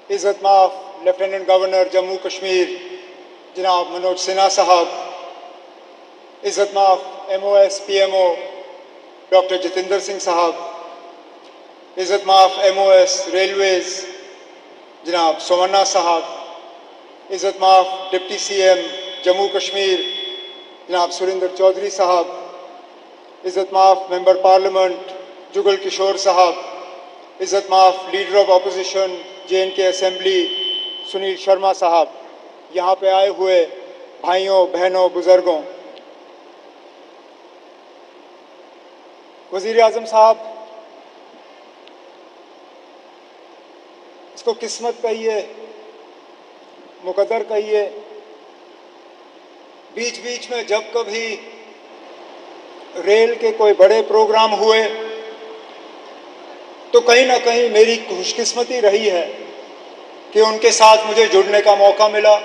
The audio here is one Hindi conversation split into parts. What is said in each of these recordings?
इज़्ज़त माफ़ लेफ्टिनेंट गवर्नर जम्मू कश्मीर जनाब मनोज सिन्हा साहब, इज़्ज़त माफ़ MOS PMO doctor Jitendra Singh साहब, इज़्ज़त माफ़ MOS रेलवेज़ जनाब सोमन्ना साहब, इज़्ज़त माफ़ डिप्टी CM जम्मू कश्मीर जनाब सुरेंद्र चौधरी साहब, इज़्ज़त माफ़ मेंबर पार्लियामेंट जुगल किशोर साहब, इज़्ज़त माफ़ leader of opposition JNK assembly Sunil Sharma साहब, यहाँ पे आए हुए भाइयों बहनों बुज़ुर्गों, वज़ीर आज़म साहब, इसको किस्मत कहिए, मुकद्दर कहिए, बीच बीच में जब कभी रेल के कोई बड़े प्रोग्राम हुए तो कहीं ना कहीं मेरी खुशकिस्मती रही है कि उनके साथ मुझे जुड़ने का मौका मिला।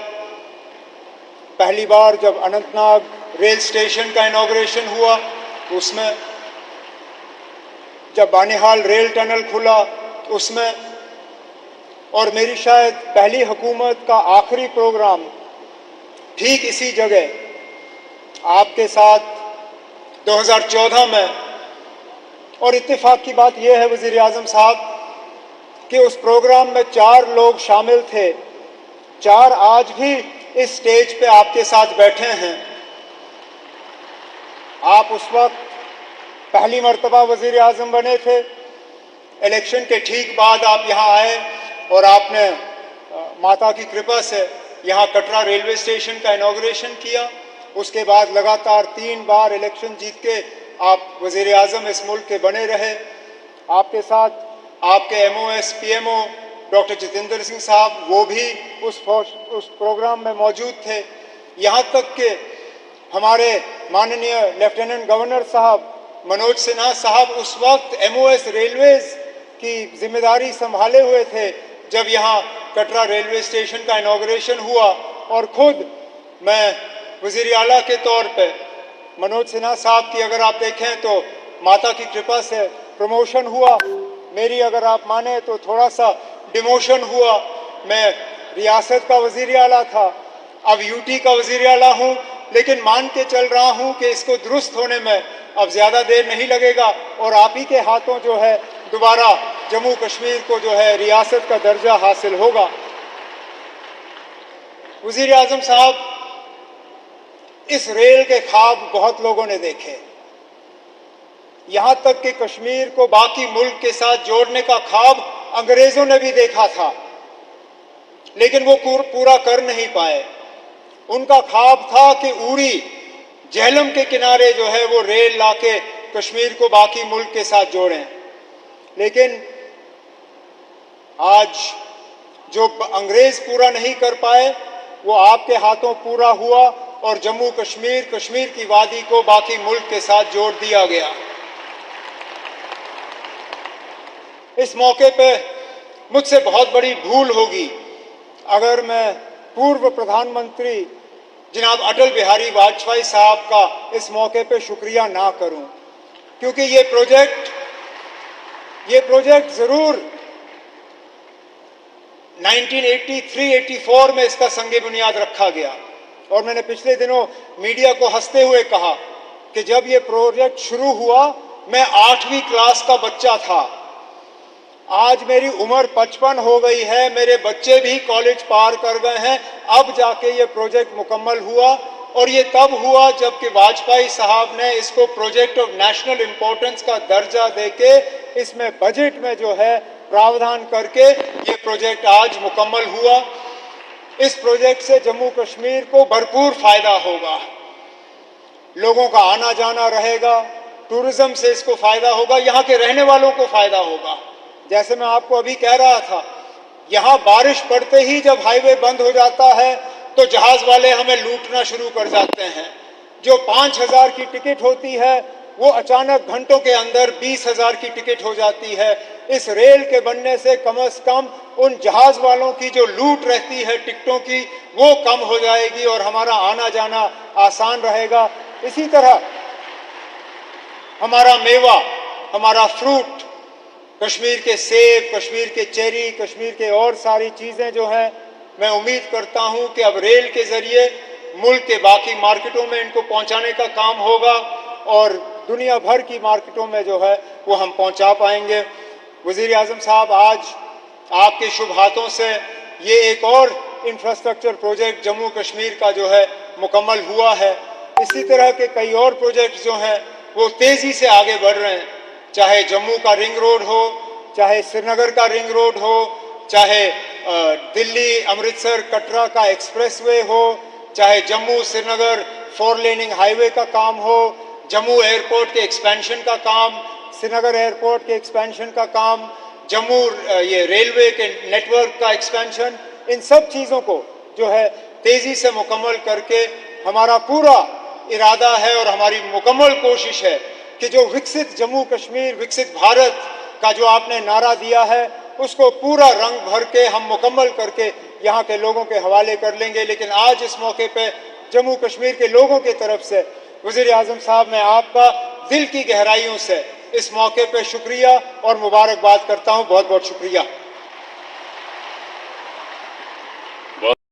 पहली बार जब अनंतनाग रेल स्टेशन का इनॉग्रेशन हुआ उसमें, जब बानिहाल रेल टनल खुला उसमें, और मेरी शायद पहली हुकूमत का आखिरी प्रोग्राम ठीक इसी जगह आपके साथ 2014 में। और इत्तेफाक की बात यह है वज़ीर आज़म साहब कि उस प्रोग्राम में 4 लोग शामिल थे, 4 आज भी इस स्टेज पे आपके साथ बैठे हैं। आप उस वक्त पहली मर्तबा वज़ीर आज़म बने थे, इलेक्शन के ठीक बाद आप यहाँ आए और आपने माता की कृपा से यहाँ कटरा रेलवे स्टेशन का इनॉग्रेशन किया। उसके बाद लगातार 3 बार इलेक्शन जीत के आप वज़ीर आज़म इस मुल्क के बने रहे। आपके साथ आपके MOS PMO doctor Jitendra Singh साहब, वो भी उस प्रोग्राम में मौजूद थे। यहाँ तक कि हमारे माननीय लेफ्टिनेंट गवर्नर साहब मनोज सिन्हा साहब उस वक्त MOS रेलवेज़ की जिम्मेदारी संभाले हुए थे जब यहाँ कटरा रेलवे स्टेशन का इनॉग्रेशन हुआ। और ख़ुद मैं वज़ीर आला के तौर पे मनोज सिन्हा साहब की अगर आप देखें तो माता की कृपा से प्रमोशन हुआ, मेरी अगर आप माने तो थोड़ा सा डिमोशन हुआ। मैं रियासत का वज़ीर आला था, अब UT का वज़ीर आला हूँ, लेकिन मान के चल रहा हूँ कि इसको दुरुस्त होने में अब ज़्यादा देर नहीं लगेगा और आप ही के हाथों जो है दोबारा जम्मू कश्मीर को जो है रियासत का दर्जा हासिल होगा। वज़ीर आज़म साहब, इस रेल के ख्वाब बहुत लोगों ने देखे, यहाँ तक कि कश्मीर को बाकी मुल्क के साथ जोड़ने का ख्वाब अंग्रेज़ों ने भी देखा था, लेकिन वो पूरा कर नहीं पाए। उनका ख्वाब था कि उड़ी झेलम के किनारे जो है वो रेल लाके कश्मीर को बाकी मुल्क के साथ जोड़ें, लेकिन आज जो अंग्रेज़ पूरा नहीं कर पाए वो आपके हाथों पूरा हुआ और जम्मू कश्मीर, कश्मीर की वादी को बाकी मुल्क के साथ जोड़ दिया गया। इस मौके पे मुझसे बहुत बड़ी भूल होगी अगर मैं पूर्व प्रधानमंत्री जनाब अटल बिहारी वाजपेयी साहब का इस मौके पे शुक्रिया ना करूं, क्योंकि ये प्रोजेक्ट ज़रूर 1983-84 में इसका संगे बुनियाद रखा गया। और मैंने पिछले दिनों मीडिया को हंसते हुए कहा कि जब ये प्रोजेक्ट शुरू हुआ मैं 8वीं क्लास का बच्चा था, आज मेरी उम्र 55 हो गई है, मेरे बच्चे भी कॉलेज पार कर गए हैं, अब जाके ये प्रोजेक्ट मुकम्मल हुआ। और ये तब हुआ जबकि वाजपेयी साहब ने इसको प्रोजेक्ट ऑफ नेशनल इम्पोर्टेंस का दर्जा देके इसमें बजट में जो है प्रावधान करके ये प्रोजेक्ट आज मुकम्मल हुआ। इस प्रोजेक्ट से जम्मू कश्मीर को भरपूर फ़ायदा होगा, लोगों का आना जाना रहेगा, टूरिज़्म से इसको फ़ायदा होगा, यहाँ के रहने वालों को फ़ायदा होगा। जैसे मैं आपको अभी कह रहा था, यहाँ बारिश पड़ते ही जब हाईवे बंद हो जाता है तो जहाज़ वाले हमें लूटना शुरू कर जाते हैं। जो 5,000 की टिकट होती है वो अचानक घंटों के अंदर 20,000 की टिकट हो जाती है। इस रेल के बनने से कम उन जहाज़ वालों की जो लूट रहती है टिकटों की वो कम हो जाएगी और हमारा आना जाना आसान रहेगा। इसी तरह हमारा मेवा, हमारा फ्रूट, कश्मीर के सेब, कश्मीर के चेरी, कश्मीर के और सारी चीज़ें जो हैं, मैं उम्मीद करता हूं कि अब रेल के ज़रिए मुल्क के बाकी मार्केटों में इनको पहुंचाने का काम होगा और दुनिया भर की मार्केटों में जो है वो हम पहुंचा पाएंगे। वज़ीर आज़म साहब, आज आपके शुभ हाथों से ये एक और इंफ्रास्ट्रक्चर प्रोजेक्ट जम्मू कश्मीर का जो है मुकम्मल हुआ है। इसी तरह के कई और प्रोजेक्ट्स जो हैं वो तेज़ी से आगे बढ़ रहे हैं, चाहे जम्मू का रिंग रोड हो, चाहे श्रीनगर का रिंग रोड हो, चाहे दिल्ली अमृतसर कटरा का एक्सप्रेसवे हो, चाहे जम्मू श्रीनगर 4 लेनिंग हाईवे का काम हो, जम्मू एयरपोर्ट के एक्सपेंशन का काम, श्रीनगर एयरपोर्ट के एक्सपेंशन का काम, जम्मू ये रेलवे के नेटवर्क का एक्सपेंशन, इन सब चीज़ों को जो है तेज़ी से मुकम्मल करके हमारा पूरा इरादा है और हमारी मुकम्मल कोशिश है कि जो विकसित जम्मू कश्मीर, विकसित भारत का जो आपने नारा दिया है, उसको पूरा रंग भर के हम मुकम्मल करके यहाँ के लोगों के हवाले कर लेंगे। लेकिन आज इस मौके पे जम्मू कश्मीर के लोगों की तरफ से वज़ीर आज़म साहब, मैं आपका दिल की गहराइयों से इस मौके पे शुक्रिया और मुबारकबाद करता हूँ। बहुत बहुत शुक्रिया।